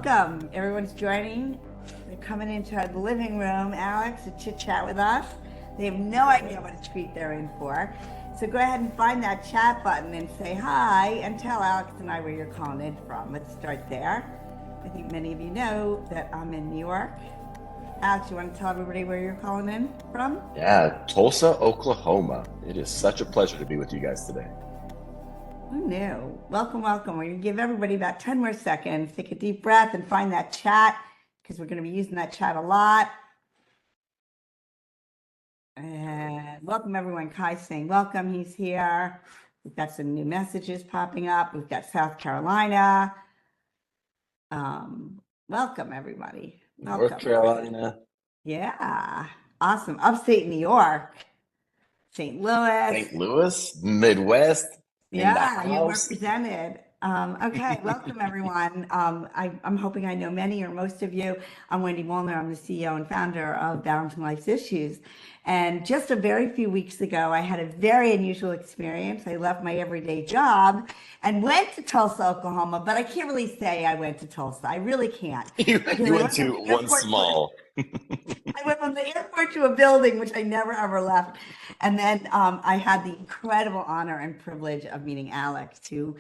welcome. Everyone's joining. They're coming into the living room, Alex, to chit chat with us. They have no idea what a treat they're in for. So go ahead and find that chat button and say hi and tell Alex and I where you're calling in from. Let's start there. I think many of you know that I'm in New York. Alex, you want to tell everybody where you're calling in from? Yeah, Tulsa, Oklahoma. It is such a pleasure to be with you guys today. Who knew? Welcome, welcome. We're going to give everybody about 10 more seconds. Take a deep breath and find that chat because we're going to be using that chat a lot. And welcome, everyone. Kai's saying welcome. He's here. We've got some new messages popping up. We've got South Carolina. Welcome, everybody. Welcome. North Carolina. Yeah. Awesome. Upstate New York. St. Louis. St. Louis, Midwest. Yeah, you're represented. Okay, welcome everyone. I'm hoping I know many or most of you. I'm Wendy Wollner. I'm the CEO and founder of Balancing Life's Issues. And just a very few weeks ago, I had a very unusual experience. I left my everyday job and went to Tulsa, Oklahoma, but I can't really say I went to Tulsa. I really can't. You went to one small. I went from the airport to a building, which I never ever left. And then I had the incredible honor and privilege of meeting Alex, who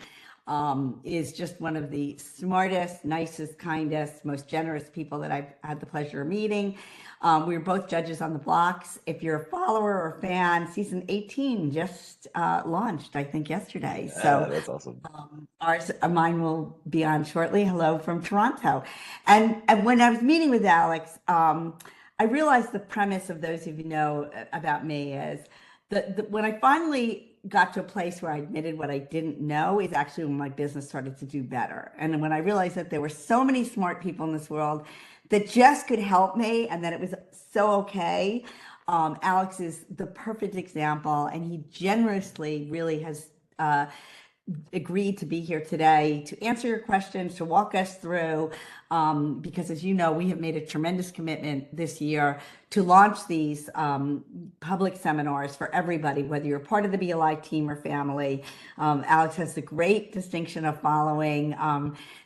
is just one of the smartest, nicest, kindest, most generous people that I've had the pleasure of meeting. We were both judges on The Blocks. If you're a follower or fan, season 18 just launched, I think, yesterday. Yeah, so that's awesome. Mine will be on shortly. Hello from Toronto. And when I was meeting with Alex, I realized the premise of those of you know about me is that when I finally got to a place where I admitted what I didn't know is actually when my business started to do better. And when I realized that there were so many smart people in this world that just could help me and that it was so okay. Alex is the perfect example, and he generously really has agreed to be here today to answer your questions, to walk us through, because as you know, we have made a tremendous commitment this year to launch these public seminars for everybody, whether you're part of the BLI team or family. Alex has the great distinction of following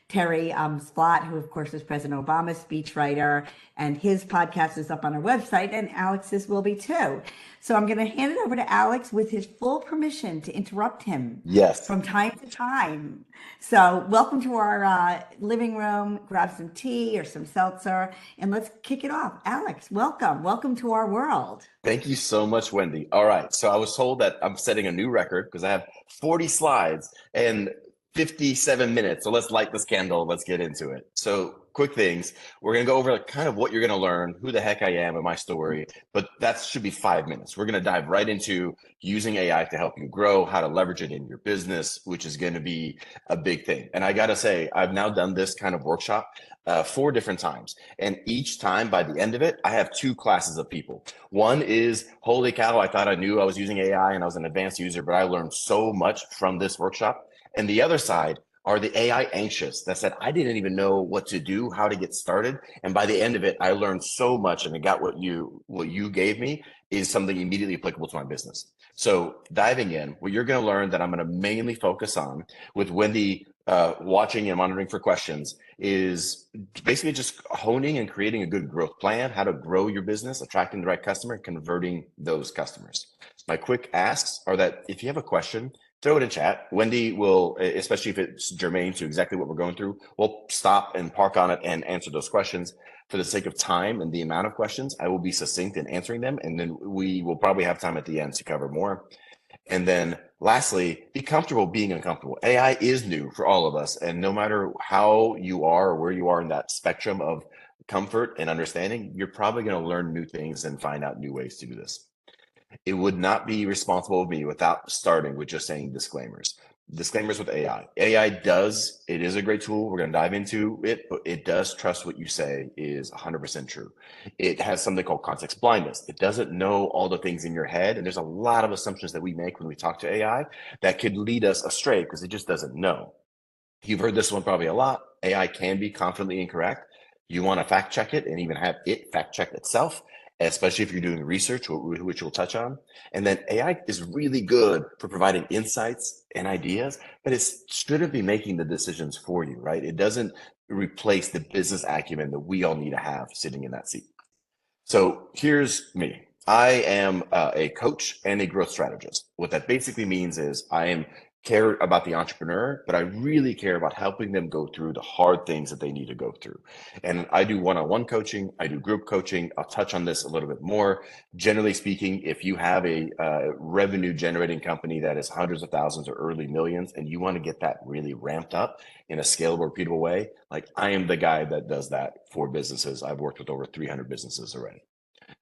Terry Splott, who of course is President Obama's speechwriter, and his podcast is up on our website, and Alex's will be too. So I'm going to hand it over to Alex with his full permission to interrupt him from time to time. So welcome to our living room. Grab some tea or some seltzer, and let's kick it off. Alex, welcome. Welcome to our world. Thank you so much, Wendy. All right. So I was told that I'm setting a new record because I have 40 slides and 57 minutes. So let's light this candle. Let's get into it. So quick things. We're going to go over kind of what you're going to learn, who the heck I am and my story, but that should be 5 minutes. We're going to dive right into using AI to help you grow, how to leverage it in your business, which is going to be a big thing. And I got to say, I've now done this kind of workshop 4 different times. And each time by the end of it, I have 2 classes of people. One is, holy cow, I thought I knew I was using AI and I was an advanced user, but I learned so much from this workshop. And the other side are the AI anxious that said, I didn't even know what to do, how to get started. And by the end of it, I learned so much, and I got what you gave me is something immediately applicable to my business. So diving in, what you're going to learn that I'm going to mainly focus on with Wendy watching and monitoring for questions is basically just honing and creating a good growth plan, how to grow your business, attracting the right customer, and converting those customers. So my quick asks are that if you have a question, throw it in chat. Wendy will, especially if it's germane to exactly what we're going through, we'll stop and park on it and answer those questions. For the sake of time and the amount of questions, I will be succinct in answering them. And then we will probably have time at the end to cover more. And then lastly, be comfortable being uncomfortable. AI is new for all of us. And no matter how you are or where you are in that spectrum of comfort and understanding, you're probably going to learn new things and find out new ways to do this. It would not be responsible of me without starting with just saying disclaimers. Disclaimers with AI. It is a great tool. We're going to dive into it, but it does trust what you say is 100% true. It has something called context blindness. It doesn't know all the things in your head. And there's a lot of assumptions that we make when we talk to AI that could lead us astray because it just doesn't know. You've heard this one probably a lot. AI can be confidently incorrect. You want to fact check it and even have it fact check itself, especially if you're doing research, which we'll touch on. And then AI is really good for providing insights and ideas, but it shouldn't be making the decisions for you, right? It doesn't replace the business acumen that we all need to have sitting in that seat. So here's me. I am a coach and a growth strategist. What that basically means is I am care about the entrepreneur, but I really care about helping them go through the hard things that they need to go through. And I do one-on-one coaching. I do group coaching. I'll touch on this a little bit more. Generally speaking, if you have a revenue generating company that is hundreds of thousands or early millions, and you want to get that really ramped up in a scalable, repeatable way, like I am the guy that does that for businesses. I've worked with over 300 businesses already.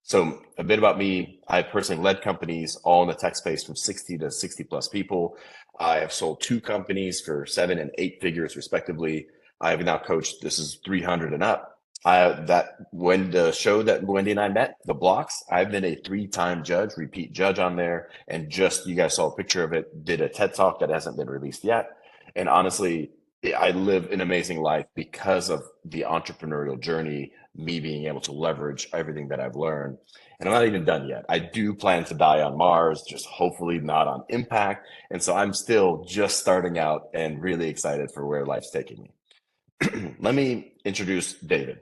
So a bit about me. I personally led companies all in the tech space from 60 to 60 plus people. I have sold 2 companies for 7 and 8 figures respectively. I have now coached, this is 300 and up. That when the show that Wendy and I met, The Blocks, I've been a 3-time judge, repeat judge on there. And just, you guys saw a picture of it, did a TED Talk that hasn't been released yet. And honestly, I live an amazing life because of the entrepreneurial journey, me being able to leverage everything that I've learned. And I'm not even done yet. I do plan to die on Mars, just hopefully not on impact. And so I'm still just starting out and really excited for where life's taking me. Let me introduce David.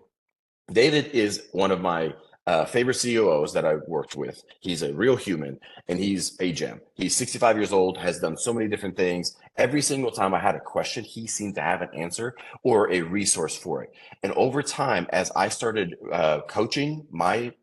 David is one of my favorite COOs that I've worked with. He's a real human and he's a gem. He's 65 years old, has done so many different things. Every single time I had a question, he seemed to have an answer or a resource for it. And over time, as I started coaching my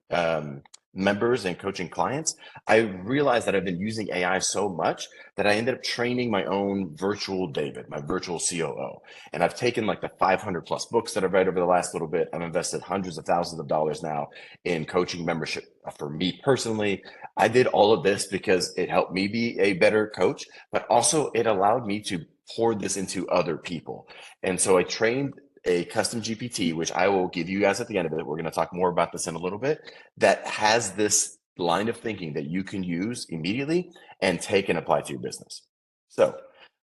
members and coaching clients, I realized that I've been using AI so much that I ended up training my own virtual David, my virtual COO. And I've taken like the 500 plus books that I've read over the last little bit. I've invested hundreds of thousands of dollars now in coaching membership for me personally. I did all of this because it helped me be a better coach, but also it allowed me to pour this into other people. And so I trained a custom GPT, which I will give you guys at the end of it. We're going to talk more about this in a little bit, that has this line of thinking that you can use immediately and take and apply to your business. So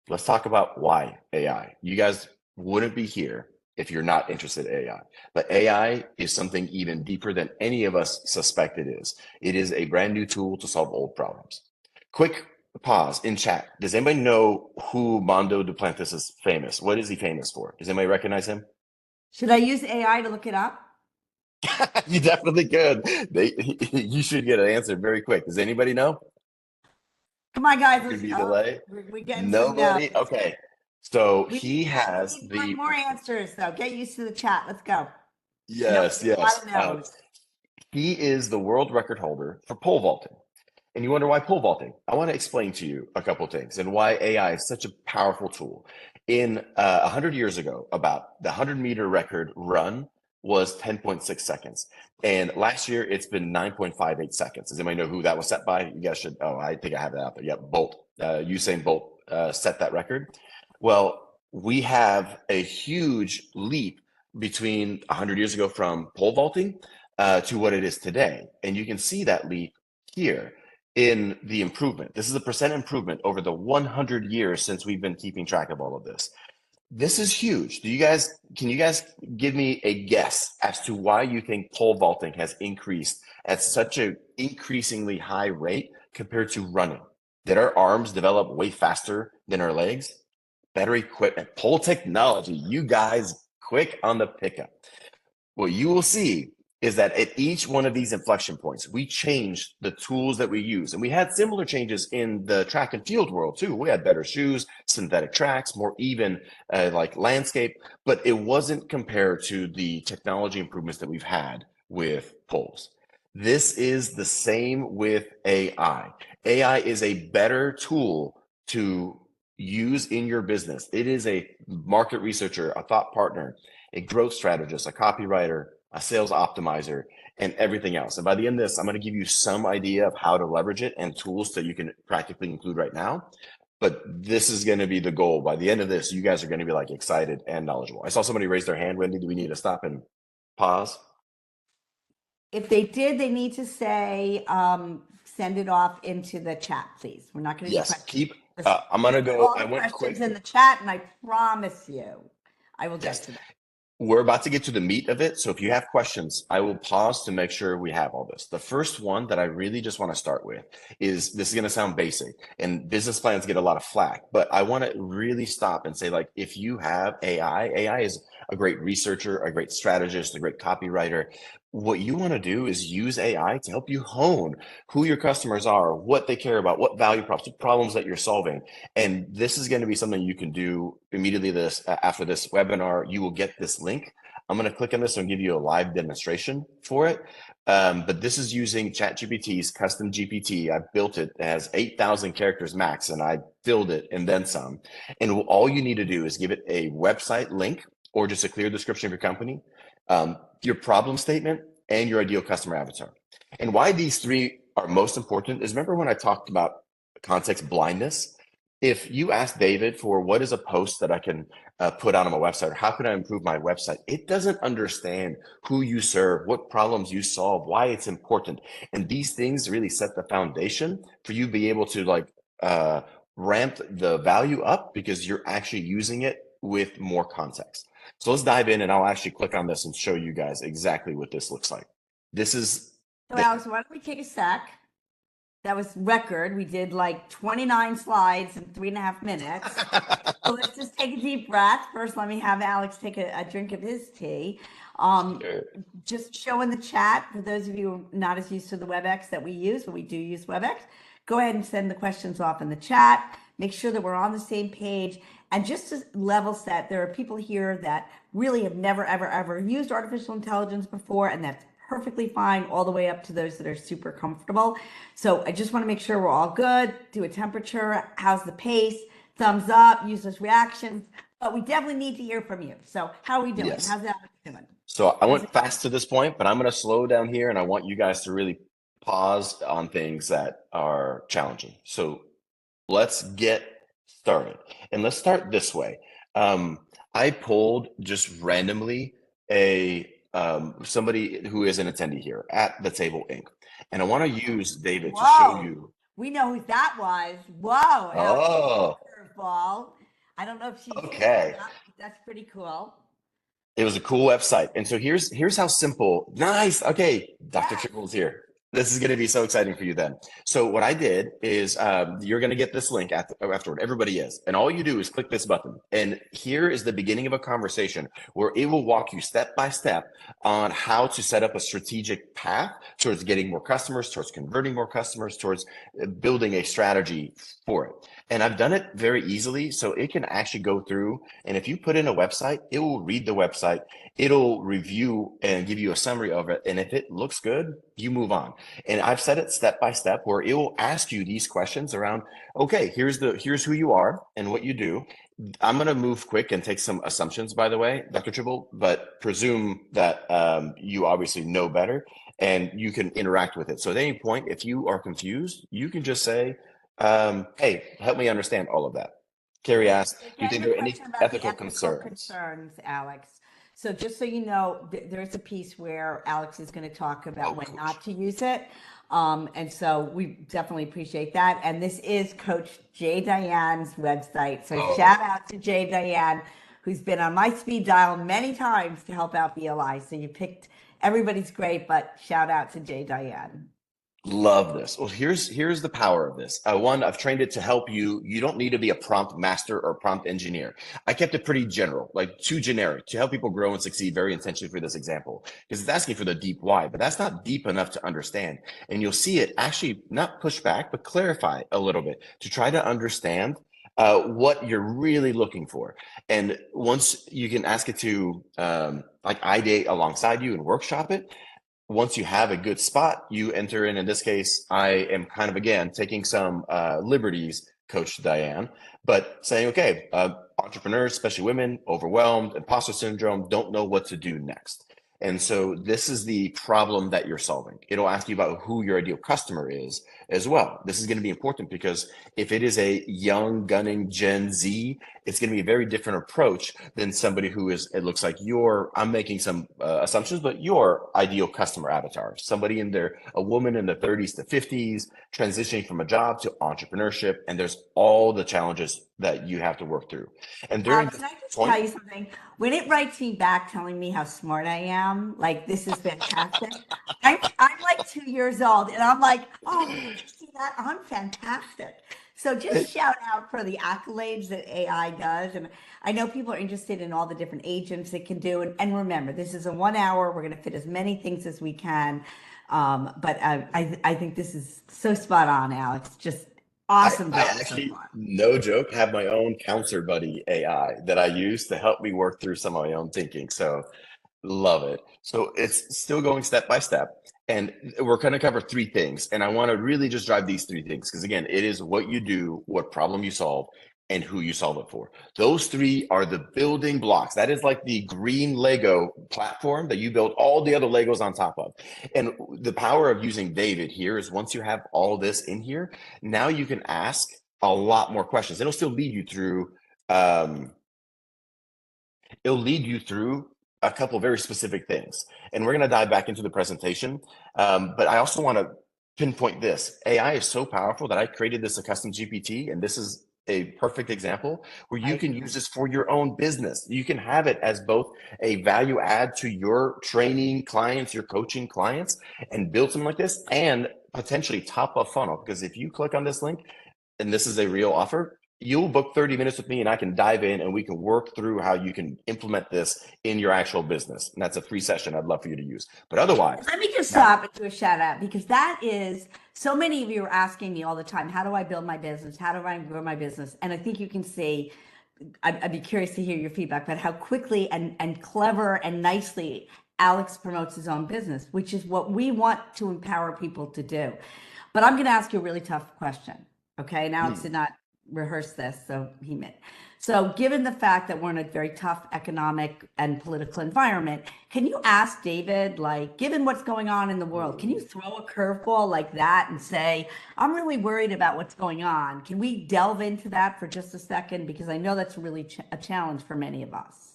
let's talk about why AI. You guys wouldn't be here if you're not interested in AI, but AI is something even deeper than any of us suspect it is. It is a brand new tool to solve old problems. Quick pause in chat. Does anybody know who Mondo Duplantis is famous? What is he famous for? Does anybody recognize him? Should I use AI to look it up? You definitely could. You should get an answer very quick. Does anybody know? Come on, guys. Could Let's, be delay. we're getting Nobody. some no. Okay. So We he has need the more answers, though. Get used to the chat. Let's go. yes, No, yes. He is the world record holder for pole vaulting. And you wonder why pole vaulting? I want to explain to you a couple of things and why AI is such a powerful tool. In 100 years ago, about the 100-meter record run was 10.6 seconds. And last year, it's been 9.58 seconds. Does anybody know who that was set by? You guys should, oh, I think I have that out there. Yep, Bolt. Usain Bolt set that record. Well, we have a huge leap between 100 years ago from pole vaulting to what it is today. And you can see that leap here in the improvement. This is a percent improvement over the 100 years since we've been keeping track of all of this. This is huge. Can you guys give me a guess as to why you think pole vaulting has increased at such an increasingly high rate compared to running? Did our arms develop way faster than our legs? Better equipment, pole technology, you guys quick on the pickup. What you will see is that at each one of these inflection points, we changed the tools that we use. And we had similar changes in the track and field world too. We had better shoes, synthetic tracks, more even like landscape, but it wasn't compared to the technology improvements that we've had with poles. This is the same with AI. AI is a better tool to use in your business. It is a market researcher, a thought partner, a growth strategist, a copywriter, a sales optimizer, and everything else. And by the end of this, I'm going to give you some idea of how to leverage it and tools that you can practically include right now. But this is going to be the goal. By the end of this, you guys are going to be like excited and knowledgeable. I saw somebody raise their hand. Wendy, do we need to stop and pause? If they did, they need to say, send it off into the chat, please. We're not going to yes, keep. I'm going to go. All I went quick in the chat, and I promise you, I will get to that. We're about to get to the meat of it. So if you have questions, I will pause to make sure we have all this. The first one that I really just want to start with is, this is going to sound basic and business plans get a lot of flack, but I want to really stop and say, like, if you have AI is a great researcher, a great strategist, a great copywriter. What you want to do is use AI to help you hone who your customers are, what they care about, what value props, what problems that you're solving. And this is going to be something you can do immediately after this webinar. You will get this link. I'm going to click on this and give you a live demonstration for it. But this is using ChatGPT's custom GPT. I built it. It has 8,000 characters max, and I filled it and then some. And all you need to do is give it a website link or just a clear description of your company, your problem statement, and your ideal customer avatar. And why these three are most important is, remember when I talked about context blindness? If you ask David for what is a post that I can put out on my website, or how can I improve my website, it doesn't understand who you serve, what problems you solve, why it's important. And these things really set the foundation for you to be able to like ramp the value up because you're actually using it with more context. So let's dive in, and I'll actually click on this and show you guys exactly what this looks like. This is. So Alex, why don't we take a sec? That was record. We did like 29 slides in 3.5 minutes. So let's just take a deep breath. First, let me have Alex take a drink of his tea. Sure. Just show in the chat, for those of you not as used to the WebEx that we use, but we do use WebEx, go ahead and send the questions off in the chat. Make sure that we're on the same page. And just to level set, there are people here that really have never, ever, ever used artificial intelligence before, and that's perfectly fine, all the way up to those that are super comfortable. So I just want to make sure we're all good. Do a temperature. How's the pace? Thumbs up. Use those reactions. But we definitely need to hear from you. So how are we doing? Yes. How's that doing? So I went fast to this point, but I'm going to slow down here, and I want you guys to really pause on things that are challenging. So let's get started. And let's start this way. I pulled just randomly somebody who is an attendee here at the Table Inc. And I want to use David to show you. We know who that was. Whoa. Oh. Curveball. I don't know if she's okay. That's pretty cool. It was a cool website. And so here's how simple. Nice. Okay. Dr. Tripple's here. This is going to be so exciting for you then. So what I did is you're going to get this link afterward. Everybody is. And all you do is click this button. And here is the beginning of a conversation where it will walk you step by step on how to set up a strategic path towards getting more customers, towards converting more customers, towards building a strategy for it. And I've done it very easily. So it can actually go through. And if you put in a website, it will read the website. It'll review and give you a summary of it. And if it looks good, you move on. And I've set it step by step where it will ask you these questions around, okay, here's who you are and what you do. I'm going to move quick and take some assumptions, by the way, Dr. Tribble, but presume that you obviously know better and you can interact with it. So at any point, if you are confused, you can just say, hey, help me understand all of that. Carrie asked, do you think there are any ethical concerns, Alex? So just so you know, there's a piece where Alex is going to talk about when not to use it. And so we definitely appreciate that. And this is Coach Jay Diane's website. So shout out to Jay Diane, who's been on my speed dial many times to help out BLI. So you picked, everybody's great, but shout out to Jay Diane. Love this. Well, here's the power of this. One, I've trained it to help you. You don't need to be a prompt master or prompt engineer. I kept it pretty general, like too generic to help people grow and succeed very intentionally for this example, because it's asking for the deep why, but that's not deep enough to understand. And you'll see it actually not push back, but clarify a little bit to try to understand what you're really looking for. And once you can ask it to like ideate alongside you and workshop it, once you have a good spot, you enter in this case, I am kind of, again, taking some liberties, Coach Diane, but saying, okay, entrepreneurs, especially women, overwhelmed, imposter syndrome, don't know what to do next. And so this is the problem that you're solving. It'll ask you about who your ideal customer is as well. This is going to be important because if it is a young gunning Gen Z, it's going to be a very different approach than somebody who is, it looks like I'm making some assumptions, but your ideal customer avatar, somebody a woman in the 30s to 50s, transitioning from a job to entrepreneurship. And there's all the challenges that you have to work through. And during can I just tell you something? When it writes me back telling me how smart I am, like, this is fantastic. I'm like 2 years old and I'm like, oh, see that? I'm fantastic. So just shout out for the accolades that AI does. And I know people are interested in all the different agents it can do. And remember, this is a 1 hour. We're going to fit as many things as we can. But I think this is so spot on, Alex. Just awesome I job so actually, far. no joke, have my own counselor buddy AI that I use to help me work through some of my own thinking. So love it. So it's still going step by step. And we're going to cover three things. And I want to really just drive these three things because, again, it is what you do, what problem you solve, and who you solve it for. Those three are the building blocks. That is like the green Lego platform that you build all the other Legos on top of. And the power of using David here is once you have all this in here, now you can ask a lot more questions. It'll still lead you through it'll lead you through a couple very specific things. And we're going to dive back into the presentation. But I also want to pinpoint this. AI is so powerful that I created this a custom GPT, and this is a perfect example where you can use this for your own business. You can have it as both a value add to your training clients, your coaching clients, and build something like this, and potentially top a funnel. Because if you click on this link, and this is a real offer, you'll book 30 minutes with me and I can dive in and we can work through how you can implement this in your actual business. And that's a free session I'd love for you to use. But otherwise, let me just stop and do a shout out because that is so many of you are asking me all the time, how do I build my business? How do I grow my business? And I think you can see, I'd be curious to hear your feedback, but how quickly and clever and nicely Alex promotes his own business, which is what we want to empower people to do. But I'm going to ask you a really tough question. Okay. And Alex did not rehearse this, so he meant. So given the fact that we're in a very tough economic and political environment, can you ask David, like, given what's going on in the world, can you throw a curveball like that and say, I'm really worried about what's going on? Can we delve into that for just a second? Because I know that's really a challenge for many of us.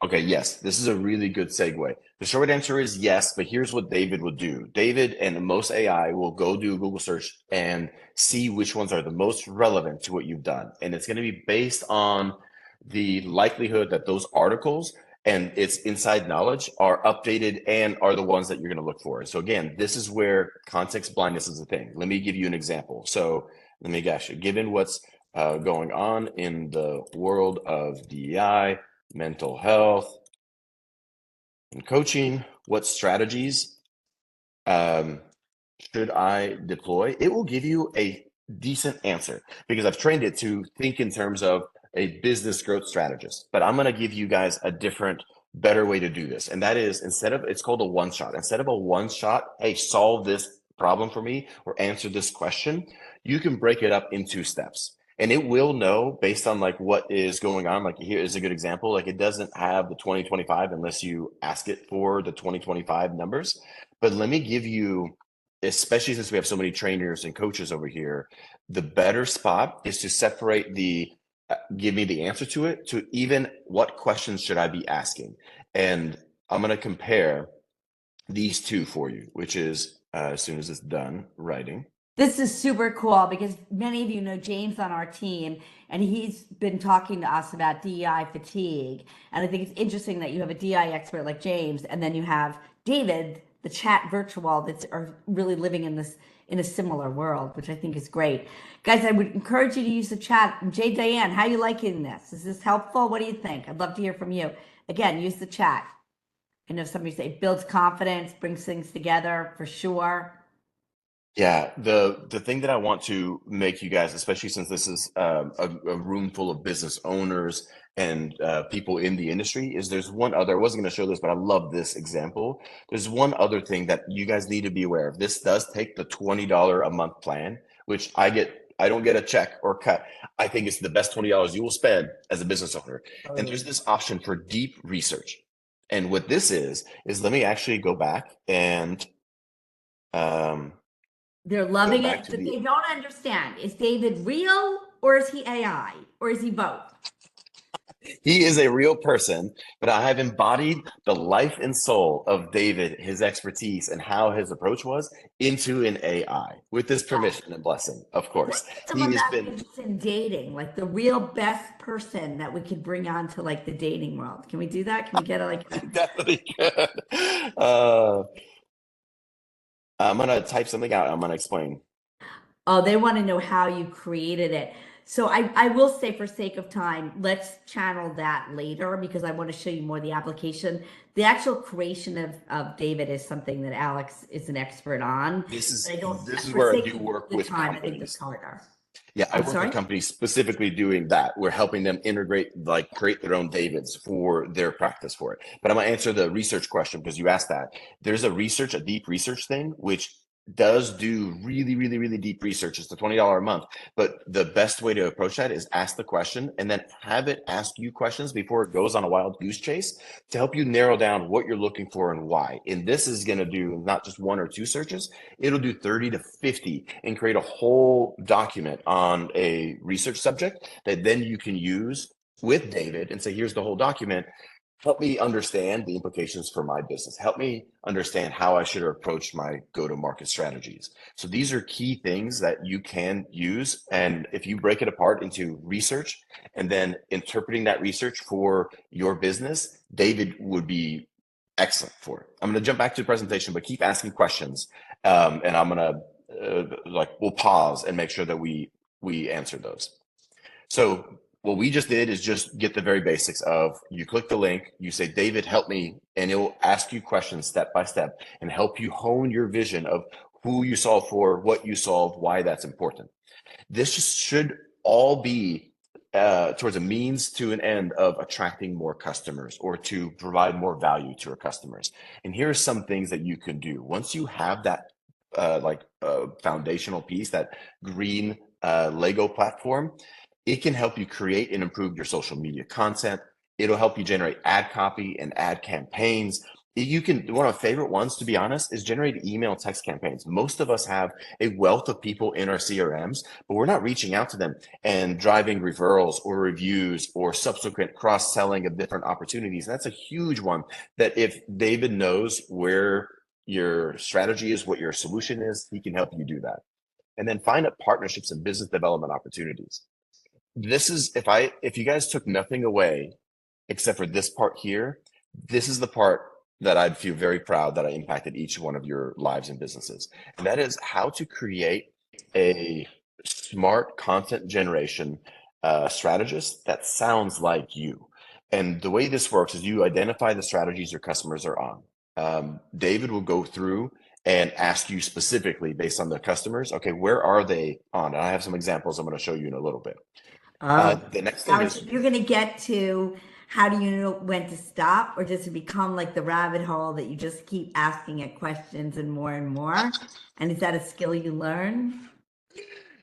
okay, yes, this is a really good segue. The short answer is yes, but here's what David would do. David and most AI will go do a Google search and see which ones are the most relevant to what you've done. And it's going to be based on the likelihood that those articles and its inside knowledge are updated and are the ones that you're going to look for. So again, this is where context blindness is a thing. Let me give you an example. So let me guess you, given what's going on in the world of DEI, mental health, and coaching, what strategies should I deploy? It will give you a decent answer because I've trained it to think in terms of a business growth strategist. But I'm going to give you guys a different, better way to do this. And that is it's called a one shot. Instead of a one shot, hey, solve this problem for me or answer this question, you can break it up into steps. And it will know based on like what is going on. Like here is a good example. Like it doesn't have the 2025 unless you ask it for the 2025 numbers. But let me give you, especially since we have so many trainers and coaches over here, the better spot is to separate give me the answer to it to even what questions should I be asking. And I'm going to compare these two for you, which is as soon as it's done writing. This is super cool because many of you know James on our team, and he's been talking to us about DEI fatigue. And I think it's interesting that you have a DEI expert like James, and then you have David, the chat virtual, that's are really living in a similar world, which I think is great. Guys, I would encourage you to use the chat. Jay Diane, how you liking this? Is this helpful? What do you think? I'd love to hear from you. Again, use the chat. I know somebody say it builds confidence, brings things together for sure. Yeah, the thing that I want to make you guys, especially since this is a room full of business owners and people in the industry, is there's one other, I wasn't going to show this, but I love this example. There's one other thing that you guys need to be aware of. This does take the $20 a month plan, which I don't get a check or cut. I think it's the best $20 you will spend as a business owner. And there's this option for deep research. And what this is let me actually go back and they're loving it, but they don't understand. Is David real or is he AI or is he both? He is a real person, but I have embodied the life and soul of David, his expertise, and how his approach was into an AI with this permission and blessing, of course. Someone that's interested in dating, like the real best person that we could bring on to like the dating world. Can we do that? Can we get definitely could. I'm gonna type something out. I'm gonna explain. Oh, they want to know how you created it. So I will say for sake of time, let's channel that later because I want to show you more of the application. The actual creation of David is something that Alex is an expert on. This But I don't, is for where I sake do of work the with time, I think that's companies. harder. Yeah, I I'm work with sorry? companies specifically doing that. We're helping them integrate, like create their own Davids for their practice for it. But I'm gonna answer the research question because you asked that. There's a deep research thing, which does do really, really, really deep research. It's the $20 a month. But the best way to approach that is ask the question and then have it ask you questions before it goes on a wild goose chase to help you narrow down what you're looking for and why. And this is gonna do not just one or two searches, it'll do 30 to 50 and create a whole document on a research subject that then you can use with David and say, here's the whole document. Help me understand the implications for my business. Help me understand how I should approach my go-to-market strategies. So these are key things that you can use. And if you break it apart into research and then interpreting that research for your business, David would be excellent for it. I'm going to jump back to the presentation, but keep asking questions. And I'm going to we'll pause and make sure that we answer those. So what we just did is just get the very basics of you click the link, you say, David, help me, and it'll ask you questions step by step and help you hone your vision of who you solve for, what you solve, why that's important. This just should all be towards a means to an end of attracting more customers or to provide more value to our customers. And here are some things that you can do. Once you have that foundational piece, that green Lego platform, it can help you create and improve your social media content. It'll help you generate ad copy and ad campaigns. You can, one of my favorite ones, to be honest, is generate email text campaigns. Most of us have a wealth of people in our CRMs, but we're not reaching out to them and driving referrals or reviews or subsequent cross-selling of different opportunities. That's a huge one that if David knows where your strategy is, what your solution is, he can help you do that. And then find up partnerships and business development opportunities. This is, if you guys took nothing away except for this part here, this is the part that I'd feel very proud that I impacted each one of your lives and businesses. And that is how to create a smart content generation strategist that sounds like you. And the way this works is you identify the strategies your customers are on. David will go through and ask you specifically based on the customers, okay, where are they on? And I have some examples I'm going to show you in a little bit. The next thing Alex, is, if you're going to get to how do you know when to stop, or does it become like the rabbit hole that you just keep asking it questions and more and more? And is that a skill you learn?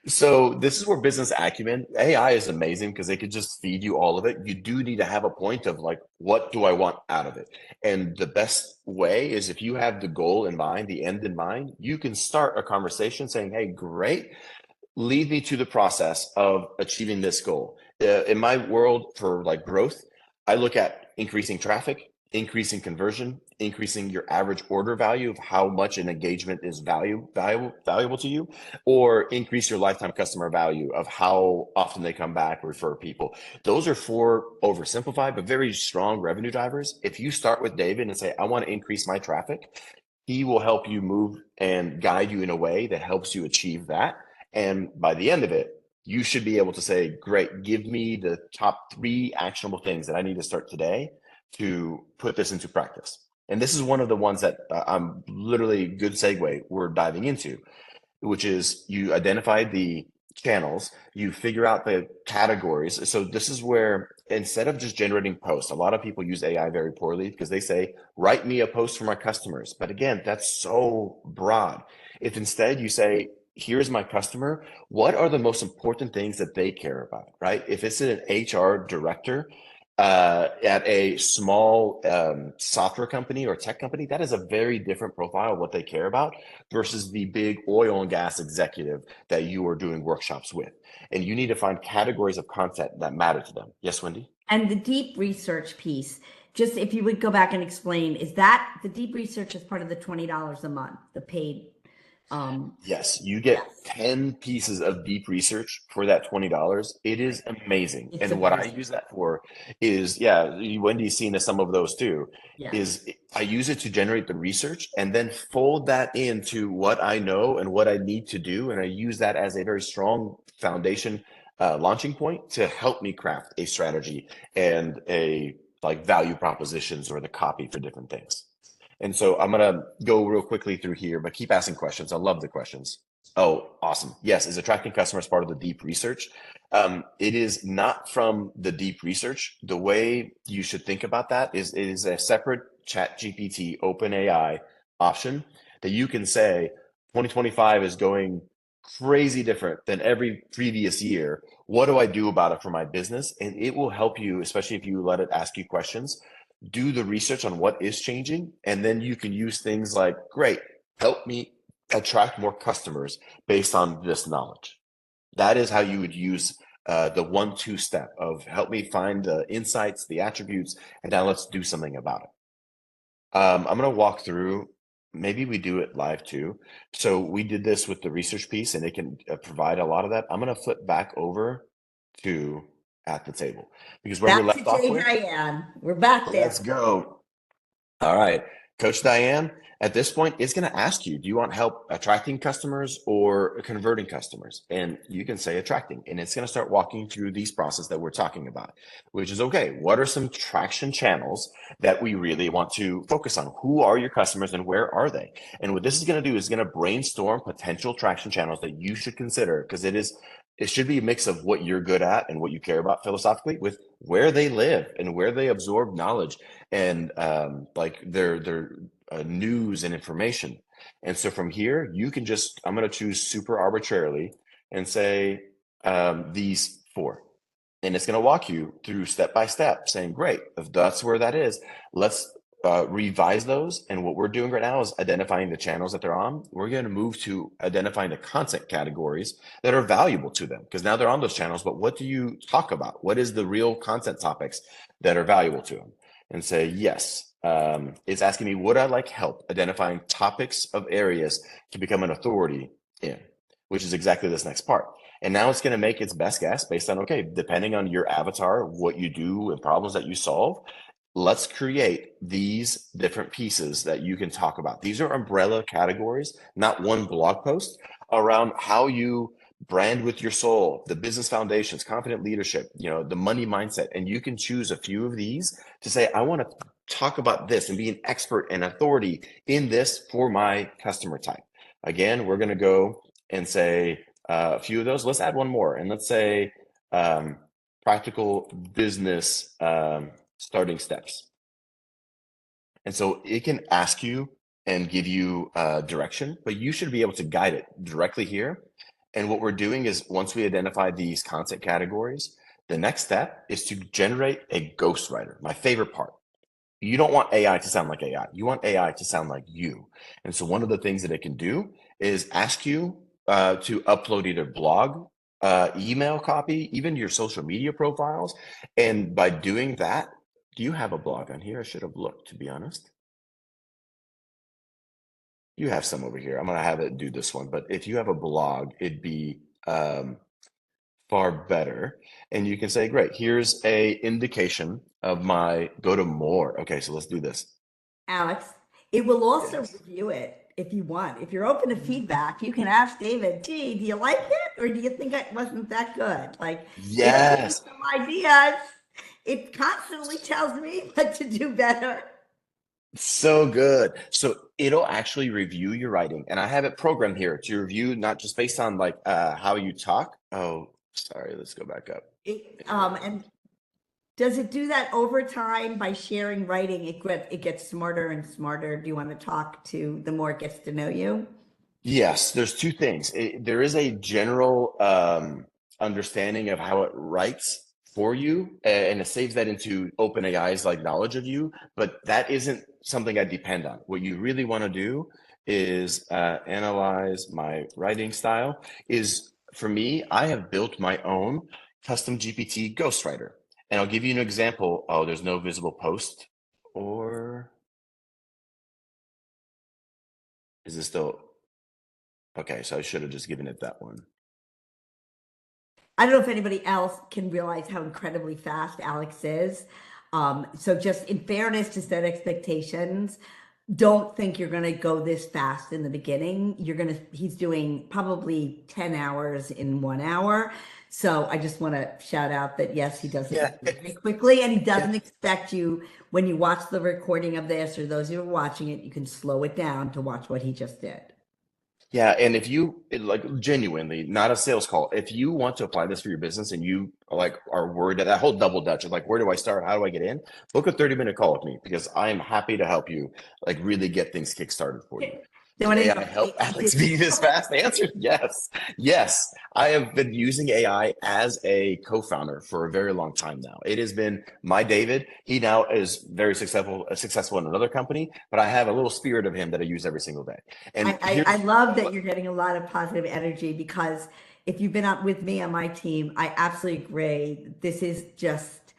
so this is where business acumen, AI is amazing because they could just feed you all of it. You do need to have a point of like, what do I want out of it? And the best way is if you have the goal in mind, the end in mind, you can start a conversation saying, hey, great. Lead me to the process of achieving this goal. In my world for like growth, I look at increasing traffic, increasing conversion, increasing your average order value of how much an engagement is valuable to you, or increase your lifetime customer value of how often they come back, refer people. Those are four oversimplified, but very strong revenue drivers. If you start with David and say, I want to increase my traffic, he will help you move and guide you in a way that helps you achieve that. And by the end of it, you should be able to say, great, give me the top 3 actionable things that I need to start today to put this into practice. And this is one of the ones that I'm literally good segue we're diving into, which is you identify the channels, you figure out the categories. So this is where instead of just generating posts, a lot of people use AI very poorly because they say, write me a post for my customers. But again, that's so broad. If instead you say, here's my customer, what are the most important things that they care about, right? If it's an HR director at a small software company or tech company, that is a very different profile of what they care about versus the big oil and gas executive that you are doing workshops with. And you need to find categories of content that matter to them. Yes, Wendy? And the deep research piece, just if you would go back and explain, is that the deep research is part of the $20 a month, the paid Yes, you get Yes, 10 pieces of deep research for that $20. It is amazing. it's And what I amazing. use that for is, yeah, Wendy's seen some of those too, Yeah. is I use it to generate the research and then fold that into what I know and what I need to do. And I use that as a very strong foundation launching point to help me craft a strategy and a like value propositions or the copy for different things. And so I'm going to go real quickly through here, but keep asking questions. I love the questions. Oh, awesome. Yes. Is attracting customers part of the deep research? It is not from the deep research. The way you should think about that is it is a separate chat GPT open AI option that you can say 2025 is going crazy different than every previous year. What do I do about it for my business? And it will help you, especially if you let it ask you questions, do the research on what is changing, and then you can use things like, great, help me attract more customers based on this knowledge. That is how you would use the 1-2 step of help me find the insights, the attributes, and now let's do something about it. I'm going to walk through. Maybe we do it live too. So we did this with the research piece, and it can provide a lot of that. I'm going to flip back over to at the table because where we Back to left off J. with, Diane. We're back let's there. go. All right. Coach Diane, at this point, is going to ask you, do you want help attracting customers or converting customers? And you can say attracting. And it's going to start walking through these processes that we're talking about, which is okay. What are some traction channels that we really want to focus on? Who are your customers and where are they? And what this is going to do is going to brainstorm potential traction channels that you should consider because it should be a mix of what you're good at and what you care about philosophically with where they live and where they absorb knowledge and like their news and information. And so from here, you can just, I'm going to choose super arbitrarily and say these 4. And it's going to walk you through step by step saying, great, if that's where that is, let's revise those. And what we're doing right now is identifying the channels that they're on. We're going to move to identifying the content categories that are valuable to them because now they're on those channels. But what do you talk about? What is the real content topics that are valuable to them? And say, yes, it's asking me, would I like help identifying topics of areas to become an authority in, which is exactly this next part. And now it's going to make its best guess based on, okay, depending on your avatar, what you do and problems that you solve, let's create these different pieces that you can talk about. These are umbrella categories, not one blog post around how you brand with your soul, the business foundations, confident leadership, the money mindset. And you can choose a few of these to say, I want to talk about this and be an expert and authority in this for my customer type. Again, we're going to go and say a few of those. Let's add one more. And let's say practical business starting steps. And so it can ask you and give you direction, but you should be able to guide it directly here. And what we're doing is once we identify these content categories, the next step is to generate a ghostwriter, my favorite part. You don't want AI to sound like AI. You want AI to sound like you. And so one of the things that it can do is ask you to upload either blog, email copy, even your social media profiles. And by doing that, do you have a blog on here? I should have looked, to be honest. You have some over here. I'm going to have it do this one. But if you have a blog, it'd be far better. And you can say, great, here's a indication of my go to more. Okay, so let's do this. Alex, it will also Yes. review it if you want. If you're open to feedback, you can ask David, gee, do you like it? Or do you think it wasn't that good? Like, it gives me Yes. some ideas. It constantly tells me what to do better. So good. So it'll actually review your writing. And I have it programmed here to review not just based on like how you talk. Oh, sorry, let's go back up. And does it do that over time by sharing writing? It gets smarter and smarter. Do you want to talk to the more it gets to know you? Yes, there's 2 things. There is a general understanding of how it writes for you, and it saves that into OpenAI's like knowledge of you, but that isn't something I depend on. What you really want to do is analyze my writing style. Is for me, I have built my own custom GPT ghostwriter. And I'll give you an example. Oh, there's no visible post, or is this still? Okay, so I should have just given it that one. I don't know if anybody else can realize how incredibly fast Alex is. So just in fairness to set expectations, don't think you're going to go this fast in the beginning. He's doing probably 10 hours in 1 hour. So I just want to shout out that yes, he does Yeah. it very quickly, and he doesn't expect you, when you watch the recording of this, or those who are watching it, you can slow it down to watch what he just did. Yeah, and if you like genuinely, not a sales call, if you want to apply this for your business and you like are worried that whole double dutch of like, where do I start? How do I get in? Book a 30-minute call with me because I am happy to help you like really get things kickstarted for you. Then Did when AI help Alex be this fast? The answer is yes. Yes. I have been using AI as a co-founder for a very long time now. It has been my David. He now is very successful in another company, but I have a little spirit of him that I use every single day. And I love that you're getting a lot of positive energy, because if you've been up with me on my team, I absolutely agree. This is just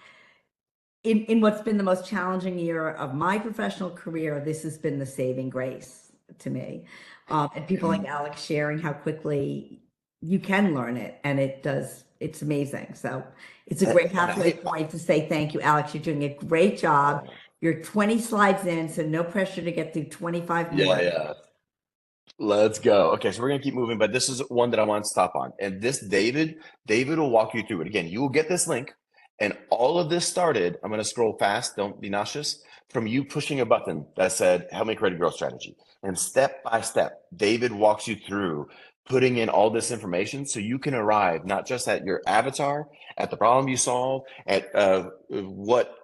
in what's been the most challenging year of my professional career, this has been the saving grace to me. And people like Alex sharing how quickly you can learn it, and it's amazing. So it's a great halfway point to say thank you, Alex. You're doing a great job. You're 20 slides in, so no pressure to get through 25 more. yeah. Let's go. Okay, so we're gonna keep moving, but this is one that I want to stop on. And this David will walk you through it. Again, you will get this link, and all of this started. I'm gonna scroll fast, don't be nauseous, from you pushing a button that said, help me create a growth strategy. And step by step, David walks you through putting in all this information so you can arrive not just at your avatar, at the problem you solve, at what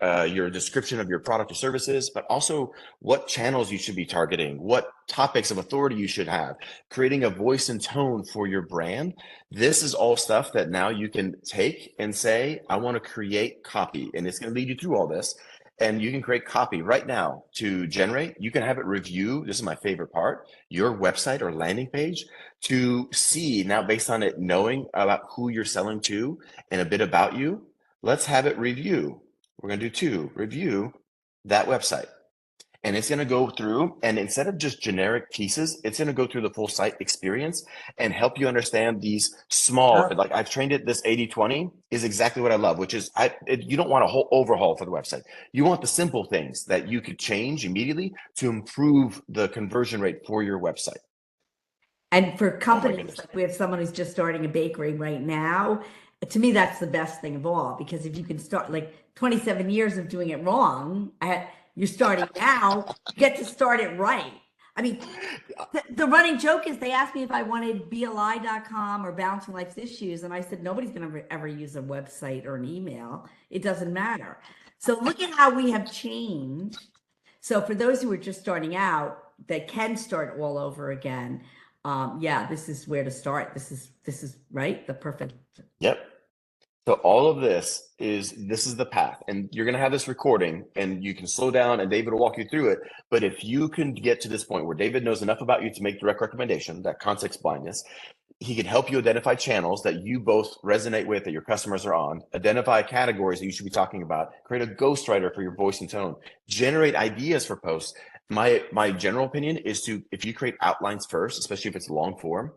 your description of your product or services, but also what channels you should be targeting, what topics of authority you should have, creating a voice and tone for your brand. This is all stuff that now you can take and say, I want to create copy. And it's going to lead you through all this. And you can create copy right now to generate. You can have it review. This is my favorite part, your website or landing page, to see now based on it knowing about who you're selling to and a bit about you. Let's have it review. We're going to do review that website. And it's going to go through, and instead of just generic pieces, it's going to go through the full site experience and help you understand these small, like I've trained it, this 80-20 is exactly what I love, which is you don't want a whole overhaul for the website. You want the simple things that you could change immediately to improve the conversion rate for your website. And for companies, like we have someone who's just starting a bakery right now, to me, that's the best thing of all, because if you can start like 27 years of doing it wrong, you're starting now, you get to start it right. I mean, the running joke is they asked me if I wanted BLI.com or Balancing Life's Issues, and I said, nobody's going to ever use a website or an email. It doesn't matter. So look at how we have changed. So for those who are just starting out, that can start all over again. Yeah, this is where to start. This is right, the perfect. Yep. So all of this is the path, and you're going to have this recording and you can slow down and David will walk you through it. But if you can get to this point where David knows enough about you to make direct recommendation, that context blindness, he can help you identify channels that you both resonate with, that your customers are on, identify categories that you should be talking about, create a ghostwriter for your voice and tone, generate ideas for posts. My general opinion is if you create outlines first, especially if it's long form,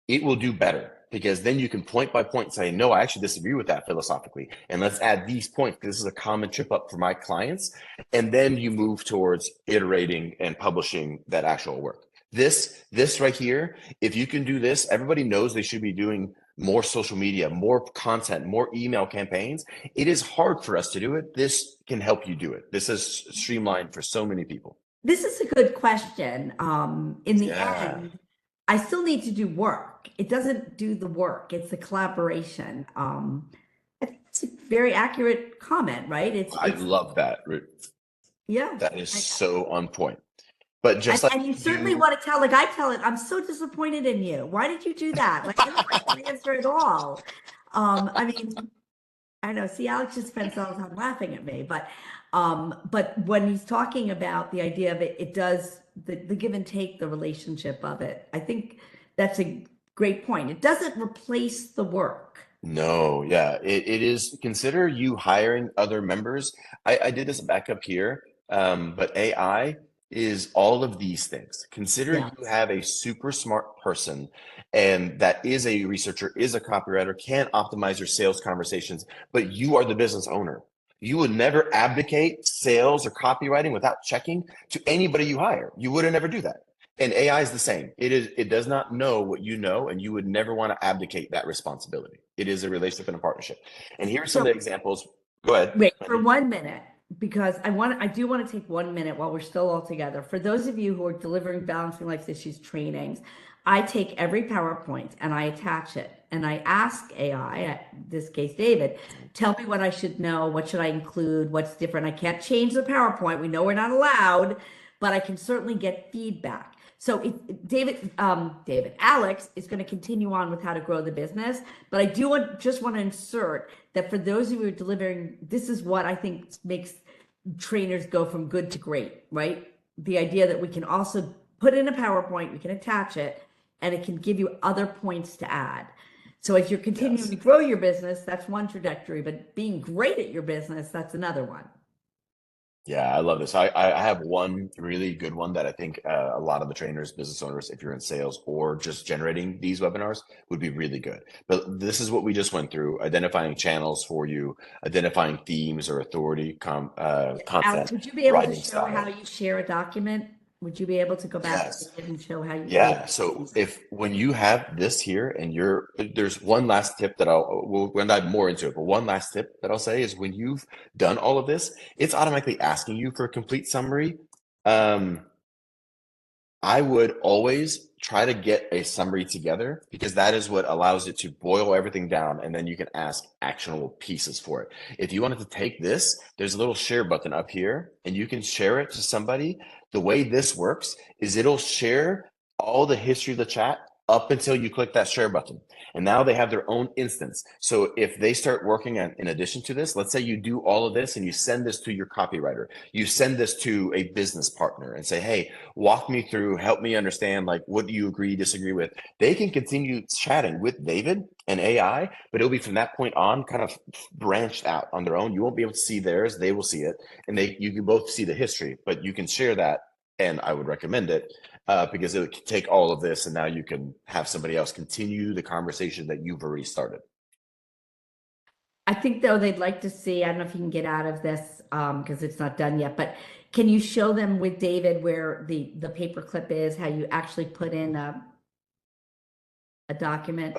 it will do better, because then you can point by point say, no, I actually disagree with that philosophically. And let's add these points, because this is a common trip up for my clients. And then you move towards iterating and publishing that actual work. This right here, if you can do this, everybody knows they should be doing more social media, more content, more email campaigns. It is hard for us to do it. This can help you do it. This is streamlined for so many people. This is a good question. In the end, I still need to do work. It doesn't do the work. It's the collaboration. I think it's a very accurate comment, right? I love that. Yeah. That is so on point. But just and you certainly want to tell, like I tell it, I'm so disappointed in you. Why did you do that? Like, I don't answer at all. I mean, I know, see, Alex just spends all the time laughing at me, but when he's talking about the idea of it, it does the give and take, the relationship of it. I think that's a great point. It doesn't replace the work. No, yeah, it is. Consider you hiring other members. I did this back up here, but AI is all of these things. Consider Yeah. you have a super smart person and that is a researcher, is a copywriter, can optimize your sales conversations, but you are the business owner. You would never abdicate sales or copywriting without checking to anybody you hire. You would never do that. And AI is the same. It does not know what you know, and you would never want to abdicate that responsibility. It is a relationship and a partnership. And here are some of So the examples. Go ahead. wait for 1 minute, because I do want to take 1 minute while we're still all together. For those of you who are delivering balancing life issues trainings, I take every PowerPoint and I attach it and I ask AI, in this case David, tell me what I should know, what should I include, what's different. I can't change the PowerPoint. We know we're not allowed, but I can certainly get feedback. So if Alex is going to continue on with how to grow the business, but I do just want to insert that for those of you who are delivering, this is what I think makes trainers go from good to great, right? The idea that we can also put in a PowerPoint, we can attach it, and it can give you other points to add. So if you're continuing to grow your business, that's one trajectory, but being great at your business, that's another one. Yeah, I love this. I have one really good one that I think a lot of the trainers, business owners, if you're in sales or just generating these webinars, would be really good. But this is what we just went through: identifying channels for you, identifying themes or authority Alex, content, would you be able to writing show how style. you share a document? Would you be able to go back Yes. and show how you create? Yeah. So if when you have this here and there's one last tip that we'll dive more into it, but one last tip that I'll say is when you've done all of this, it's automatically asking you for a complete summary. Um, I would always try to get a summary together because that is what allows it to boil everything down and then you can ask actionable pieces for it. If you wanted to take this, there's a little share button up here and you can share it to somebody. The way this works is it'll share all the history of the chat up until you click that share button. And now they have their own instance. So if they start working on, in addition to this, let's say you do all of this and you send this to your copywriter, you send this to a business partner and say, hey, walk me through, help me understand, like, what do you agree, disagree with? They can continue chatting with David and AI, but it'll be from that point on kind of branched out on their own. You won't be able to see theirs, they will see it, and you can both see the history, but you can share that, and I would recommend it because it would take all of this, and now you can have somebody else continue the conversation that you've already started. I think though they'd like to see, I don't know if you can get out of this because it's not done yet, but can you show them with David where the paper clip is, how you actually put in a document?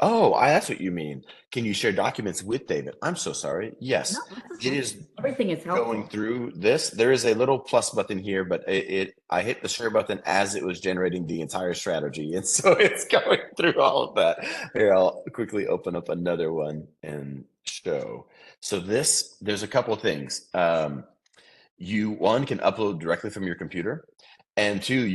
Oh, that's what you mean. Can you share documents with David? I'm so sorry. No, Yes, it is everything is going helpful. through this. There is a little plus button here, but I hit the share button as it was generating the entire strategy. And so it's going through all of that. Here, I'll quickly open up another one and show. So there's a couple of things. You one can upload directly from your computer, and two,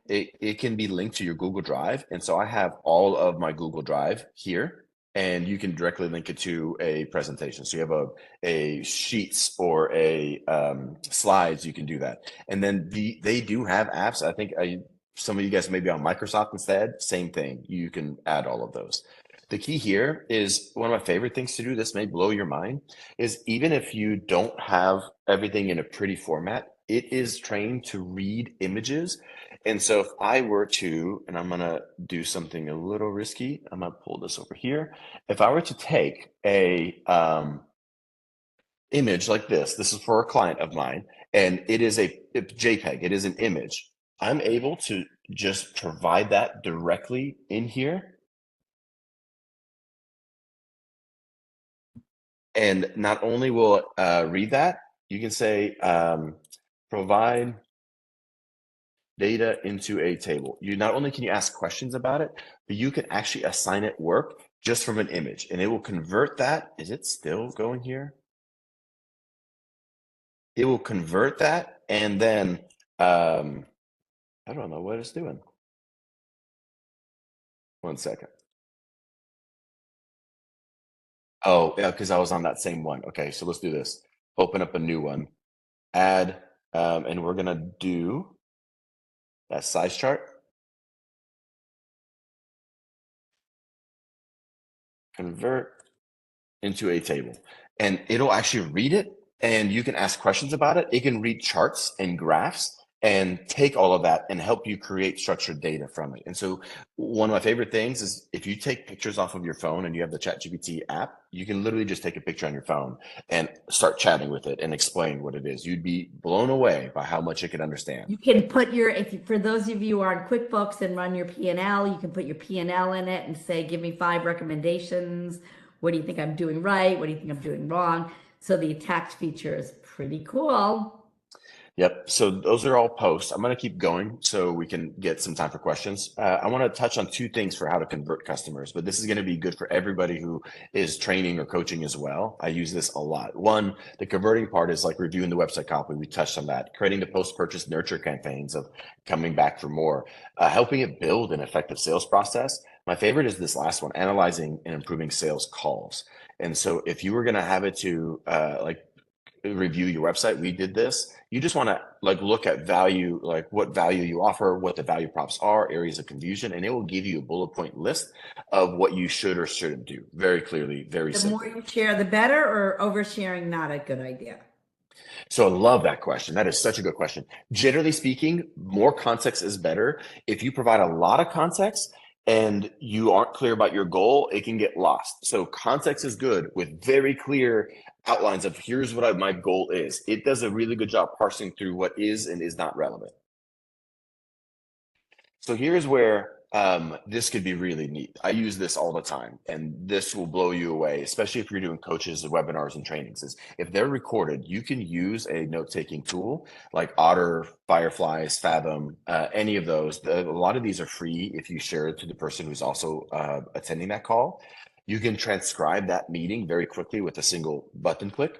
it can be linked to your Google Drive. And so I have all of my Google Drive here, and you can directly link it to a presentation. So you have a sheets or a slides, you can do that. And then they do have apps. I think some of you guys may be on Microsoft instead. Same thing. You can add all of those. The key here is one of my favorite things to do. This may blow your mind, is even if you don't have everything in a pretty format, it is trained to read images. And so if I were to, and I'm going to do something a little risky, I'm going to pull this over here. If I were to take a image like this is for a client of mine, and it is a JPEG, it is an image. I'm able to just provide that directly in here. And not only will it read that, you can say provide data into a table. You not only can you ask questions about it, but you can actually assign it work just from an image, and it will convert that. Is it still going here? It will convert that, and then I don't know what it's doing. 1 second. Oh, yeah, because I was on that same one. Okay, so let's do this. Open up a new one, add, and we're gonna do that size chart. Convert into a table, and it'll actually read it and you can ask questions about it. It can read charts and graphs and take all of that and help you create structured data from it. And so one of my favorite things is if you take pictures off of your phone and you have the ChatGPT app, you can literally just take a picture on your phone and start chatting with it and explain what it is. You'd be blown away by how much it can understand. You can put your, for those of you who are on QuickBooks and run your P&L, you can put your P&L in it and say, give me 5 recommendations. What do you think I'm doing right? What do you think I'm doing wrong? So the attached feature is pretty cool. Yep. So those are all posts. I'm going to keep going so we can get some time for questions. I want to touch on 2 things for how to convert customers, but this is going to be good for everybody who is training or coaching as well. I use this a lot. One, the converting part is like reviewing the website copy. We touched on that. Creating the post-purchase nurture campaigns of coming back for more, helping it build an effective sales process. My favorite is this last one, analyzing and improving sales calls. And so if you were going to have it to review your website, we did this. You just want to look at value, like what value you offer, what the value props are, areas of confusion, and it will give you a bullet point list of what you should or shouldn't do very clearly, very simple. The more you share, the better, or oversharing, not a good idea? So I love that question. That is such a good question. Generally speaking, more context is better. If you provide a lot of context and you aren't clear about your goal, it can get lost. So context is good with very clear outlines of here's what my goal is. It does a really good job parsing through what is and is not relevant. So here's where this could be really neat. I use this all the time, and this will blow you away, especially if you're doing coaches, webinars, and trainings. Is if they're recorded, you can use a note-taking tool like Otter, Fireflies, Fathom, any of those. A lot of these are free if you share it to the person who's also attending that call. You can transcribe that meeting very quickly with a single button click,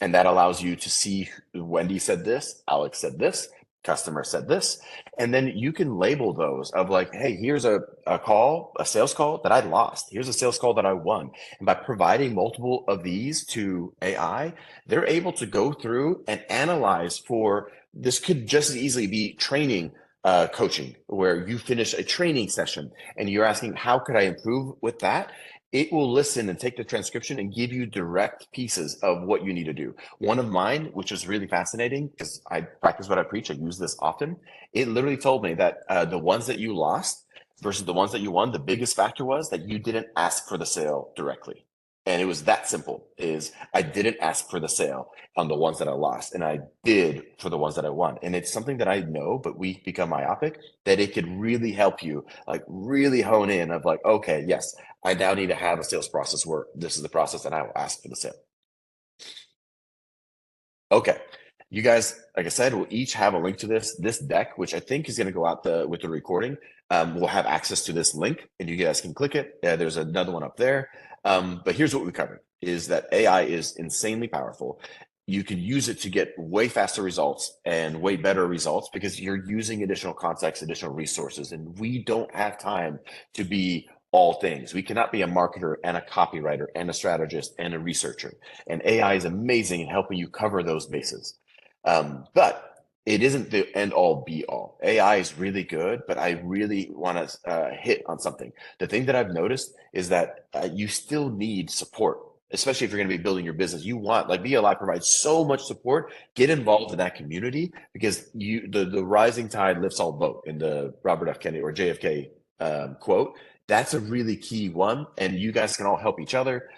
and that allows you to see Wendy said this, Alex said this, customer said this, and then you can label those of like, hey, here's a call, a sales call that I lost. Here's a sales call that I won. And by providing multiple of these to AI, they're able to go through and analyze for, this could just as easily be training coaching, where you finish a training session and you're asking, how could I improve with that? It will listen and take the transcription and give you direct pieces of what you need to do. One of mine, which was really fascinating because I practice what I preach, I use this often. It literally told me that the ones that you lost versus the ones that you won, the biggest factor was that you didn't ask for the sale directly. And it was that simple, is I didn't ask for the sale on the ones that I lost, and I did for the ones that I won. And it's something that I know, but we become myopic, that it could really help you, like really hone in of like, okay, yes, I now need to have a sales process where this is the process and I will ask for the sale. Okay. You guys, like I said, will each have a link to this deck, which I think is going to go out with the recording. We'll have access to this link and you guys can click it. There's another one up there. But here's what we covered, is that AI is insanely powerful. You can use it to get way faster results and way better results because you're using additional context, additional resources, and we don't have time to be all things. We cannot be a marketer and a copywriter and a strategist and a researcher. And AI is amazing in helping you cover those bases. But it isn't the end all be all. AI is really good, but I really want to hit on something. The thing that I've noticed is that you still need support, especially if you're going to be building your business. You want, like BLI provides so much support. Get involved in that community because the rising tide lifts all boat, in the Robert F. Kennedy or JFK quote. That's a really key one, and you guys can all help each other.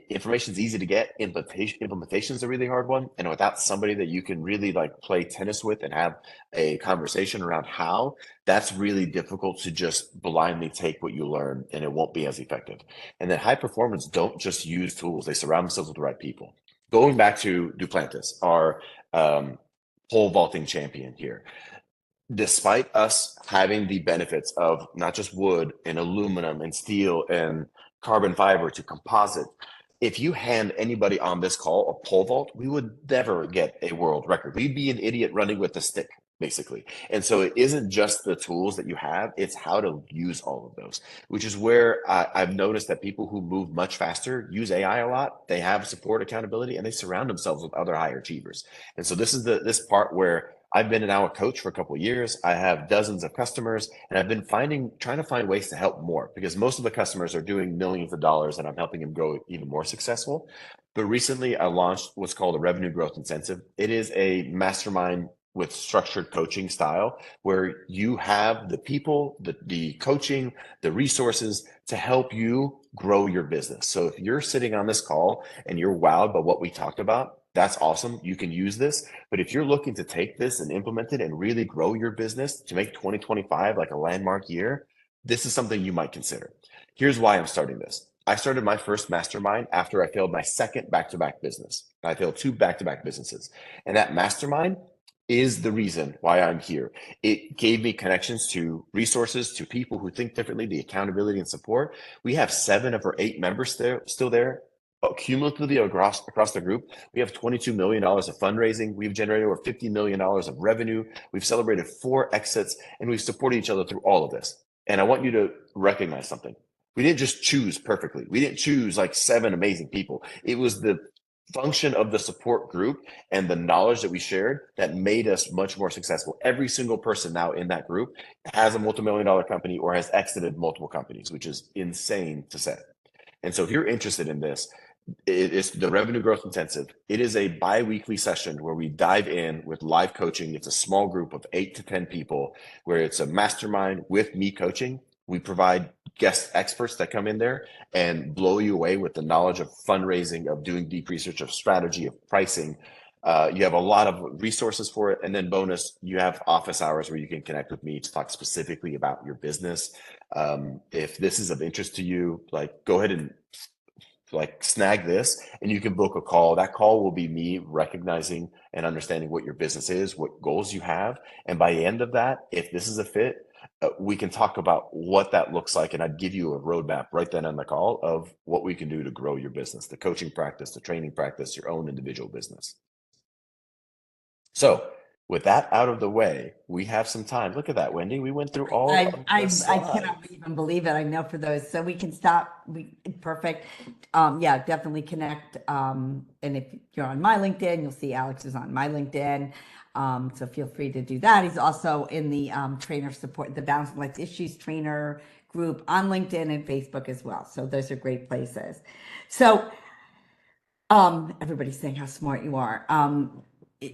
Information is easy to get. Implementation is a really hard one, and without somebody that you can really like play tennis with and have a conversation around how, that's really difficult to just blindly take what you learn, and it won't be as effective. And then high performance don't just use tools; they surround themselves with the right people. Going back to Duplantis, our pole vaulting champion here. Despite us having the benefits of not just wood and aluminum and steel and carbon fiber to composite, if you hand anybody on this call a pole vault, we would never get a world record. We'd be an idiot running with a stick, basically. And so it isn't just the tools that you have, it's how to use all of those, which is where I've noticed that people who move much faster use AI a lot. They have support, accountability, and they surround themselves with other higher achievers. And so this is this part where I've been now a coach for a couple of years. I have dozens of customers, and I've been trying to find ways to help more because most of the customers are doing millions of dollars, and I'm helping them grow even more successful. But recently, I launched what's called a revenue growth incentive. It is a mastermind with structured coaching style where you have the people, the coaching, the resources to help you grow your business. So if you're sitting on this call and you're wowed by what we talked about, that's awesome. You can use this. But if you're looking to take this and implement it and really grow your business to make 2025 like a landmark year, this is something you might consider. Here's why I'm starting this. I started my first mastermind after I failed my second back-to-back business. I failed two back-to-back businesses. And that mastermind is the reason why I'm here. It gave me connections to resources, to people who think differently, the accountability and support. We have 7 of our 8 members still there. Cumulatively across the group, we have $22 million of fundraising. We've generated over $50 million of revenue. We've celebrated 4 exits, and we've supported each other through all of this. And I want you to recognize something. We didn't just choose perfectly. We didn't choose like 7 amazing people. It was the function of the support group and the knowledge that we shared that made us much more successful. Every single person now in that group has a multi-million-dollar company or has exited multiple companies, which is insane to say. And so if you're interested in this, it's the Revenue Growth Intensive. It is a bi-weekly session where we dive in with live coaching. It's a small group of 8 to 10 people where it's a mastermind with me coaching. We provide guest experts that come in there and blow you away with the knowledge of fundraising, of doing deep research, of strategy, of pricing. You have a lot of resources for it. And then bonus, you have office hours where you can connect with me to talk specifically about your business. If this is of interest to you, like go ahead and like snag this and you can book a call. That call will be me recognizing and understanding what your business is, what goals you have. And by the end of that, if this is a fit, we can talk about what that looks like. And I'd give you a roadmap right then on the call of what we can do to grow your business, the coaching practice, the training practice, your own individual business. So with that out of the way, we have some time. Look at that, Wendy. We went through all of the I slides. cannot even believe it. I know for those, so we can stop. Perfect. Yeah, definitely connect. And if you're on my LinkedIn, you'll see Alex is on my LinkedIn. So feel free to do that. He's also in the trainer support, the Balancing Life Issues trainer group on LinkedIn and Facebook as well. So those are great places. So everybody's saying how smart you are.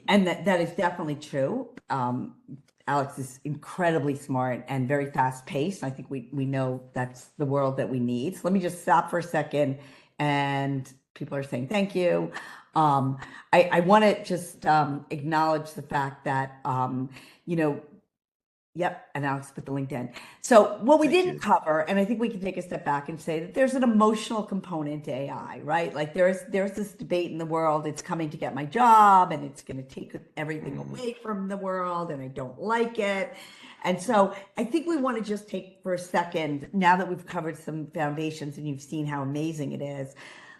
And that is definitely true. Alex is incredibly smart and very fast paced. I think we know that's the world that we need. So let me just stop for a second. And people are saying thank you. I want to just acknowledge the fact that, yep, and Alex put the LinkedIn. So what we didn't cover, and I think we can take a step back and say that there's an emotional component to AI, right? Like there's this debate in the world, it's coming to get my job and it's going to take everything away from the world and I don't like it. And so I think we want to just take for a second, now that we've covered some foundations and you've seen how amazing it is,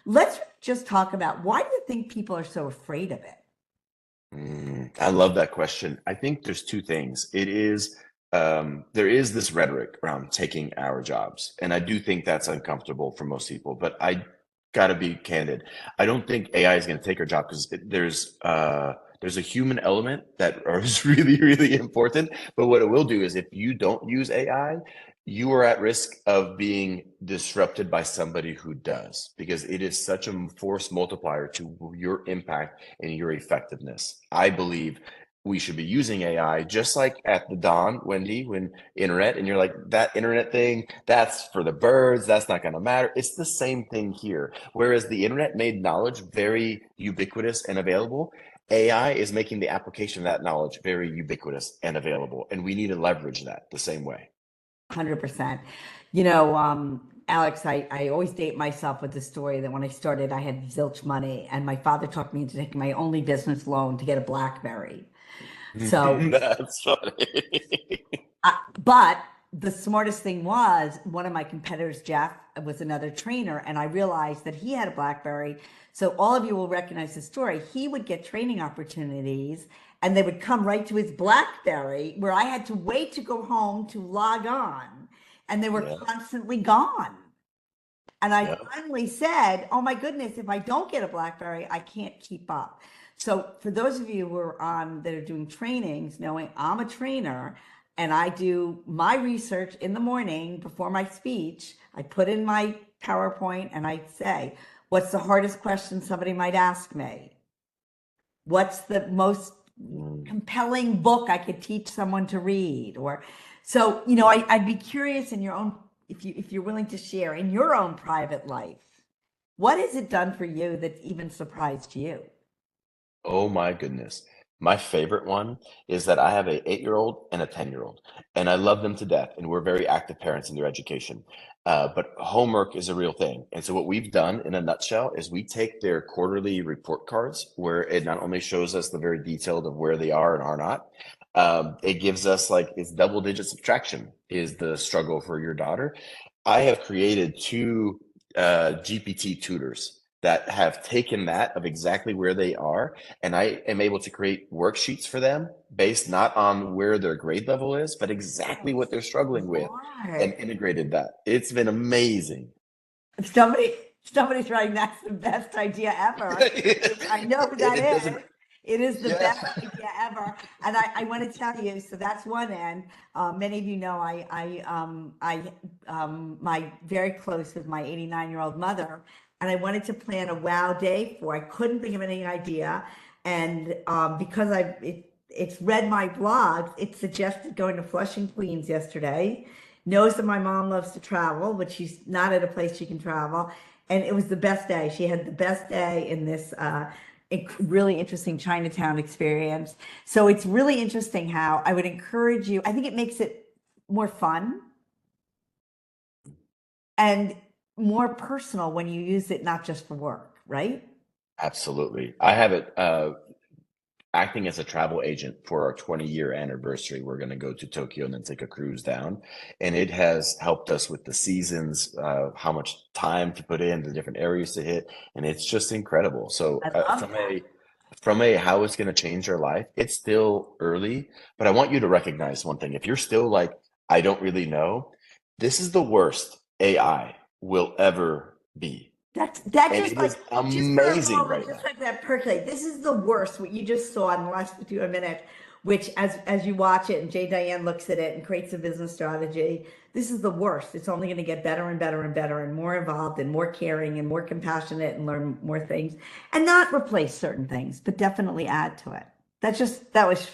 let's just talk about why do you think people are so afraid of it? I love that question. I think there's 2 things. There is this rhetoric around taking our jobs, and I do think that's uncomfortable for most people. But I got to be candid. I don't think AI is going to take our job because there's a human element that is really, really important. But what it will do is if you don't use AI, you are at risk of being disrupted by somebody who does, because it is such a force multiplier to your impact and your effectiveness. I believe we should be using AI just like at the dawn, Wendy, when internet, and you're like, that internet thing, that's for the birds, that's not going to matter. It's the same thing here. Whereas the internet made knowledge very ubiquitous and available, AI is making the application of that knowledge very ubiquitous and available. And we need to leverage that the same way. 100%. Alex, I always date myself with the story that when I started, I had zilch money, and my father talked me into taking my only business loan to get a BlackBerry. So that's funny. but the smartest thing was one of my competitors, Jeff, was another trainer, and I realized that he had a BlackBerry. So all of you will recognize the story. He would get training opportunities and they would come right to his BlackBerry, where I had to wait to go home to log on, and they were constantly gone. And I finally said, oh my goodness, if I don't get a BlackBerry, I can't keep up. So for those of you who are that are doing trainings, knowing I'm a trainer and I do my research in the morning before my speech, I put in my PowerPoint and I say, what's the hardest question somebody might ask me? What's the most compelling book I could teach someone to read? Or so, I'd be curious in your own, if you're willing to share in your own private life, what has it done for you that even surprised you? Oh my goodness. My favorite one is that I have a 8-year-old and a 10-year-old, and I love them to death, and we're very active parents in their education. But homework is a real thing. And so what we've done in a nutshell is we take their quarterly report cards where it not only shows us the very detailed of where they are and are not, it gives us like it's double digit subtraction is the struggle for your daughter. I have created two GPT tutors that have taken that of exactly where they are, and I am able to create worksheets for them based not on where their grade level is, but exactly what they're struggling with, and integrated that. It's been amazing. Somebody, somebody's writing, that's the best idea ever. I know who that is. It is the best idea ever. And I want to tell you, so that's one end. Many of you know my very close with my 89-year-old mother, and I wanted to plan a wow day I couldn't think of any idea. And because it's read my blogs, it suggested going to Flushing, Queens yesterday. Knows that my mom loves to travel, but she's not at a place she can travel. And it was the best day. She had the best day in this really interesting Chinatown experience. So it's really interesting how I would encourage you. I think it makes it more fun and more personal when you use it, not just for work, right? Absolutely. I have it acting as a travel agent for our 20-year anniversary. We're going to go to Tokyo and then take a cruise down. And it has helped us with the seasons, how much time to put in, the different areas to hit. And it's just incredible. So from a how it's going to change your life, it's still early, but I want you to recognize one thing. If you're still like, I don't really know, this is the worst AI will ever be. That And just it like is amazing right now. just like that percolate. This is the worst. What you just saw in the last 2 minutes, which as you watch it and Jay Diane looks at it and creates a business strategy, this is the worst. It's only going to get better and better and better and more involved and more caring and more compassionate and learn more things and not replace certain things, but definitely add to it. That was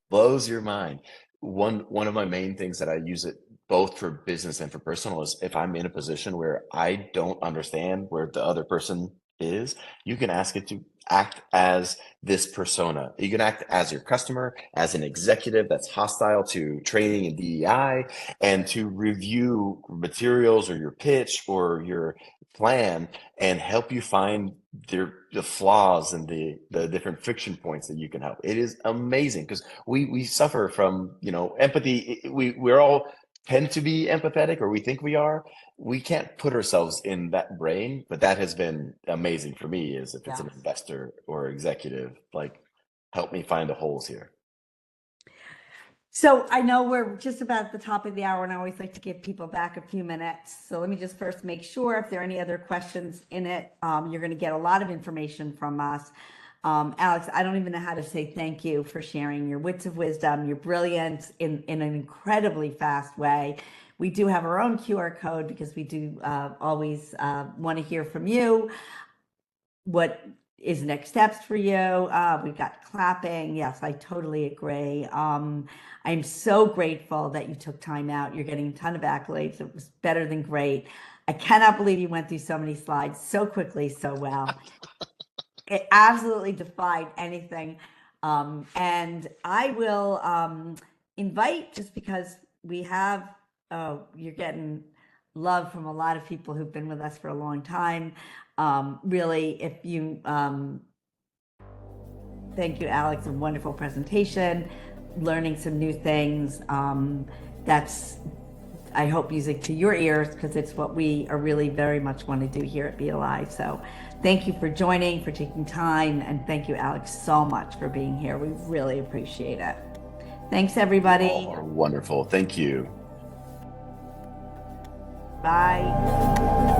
Blows your mind. One of my main things that I use it both for business and for personal is if I'm in a position where I don't understand where the other person is, you can ask it to act as this persona. You can act as your customer, as an executive that's hostile to training and DEI, and to review materials or your pitch or your plan and help you find the flaws and the different friction points that you can help. It is amazing because we suffer from, empathy. We're all tend to be empathetic, or we think we are. We can't put ourselves in that brain, but that has been amazing for me is if it's an investor or executive, like help me find the holes here. So I know we're just about at the top of the hour and I always like to give people back a few minutes. So let me just first make sure if there are any other questions in it, you're going to get a lot of information from us. Alex, I don't even know how to say thank you for sharing your wits of wisdom, your brilliance in an incredibly fast way. We do have our own QR code because we do always want to hear from you. What is next steps for you? We've got clapping. Yes, I totally agree. I'm so grateful that you took time out. You're getting a ton of accolades. It was better than great. I cannot believe you went through so many slides so quickly, so well. It absolutely defied anything. And I will invite, just because we have, you're getting love from a lot of people who've been with us for a long time. Really, if you, thank you, Alex, a wonderful presentation, learning some new things. That's, I hope, music to your ears because it's what we are really very much want to do here at BLI. So thank you for joining, for taking time, and thank you, Alex, so much for being here. We really appreciate it. Thanks, everybody. Oh, wonderful. Thank you. Bye.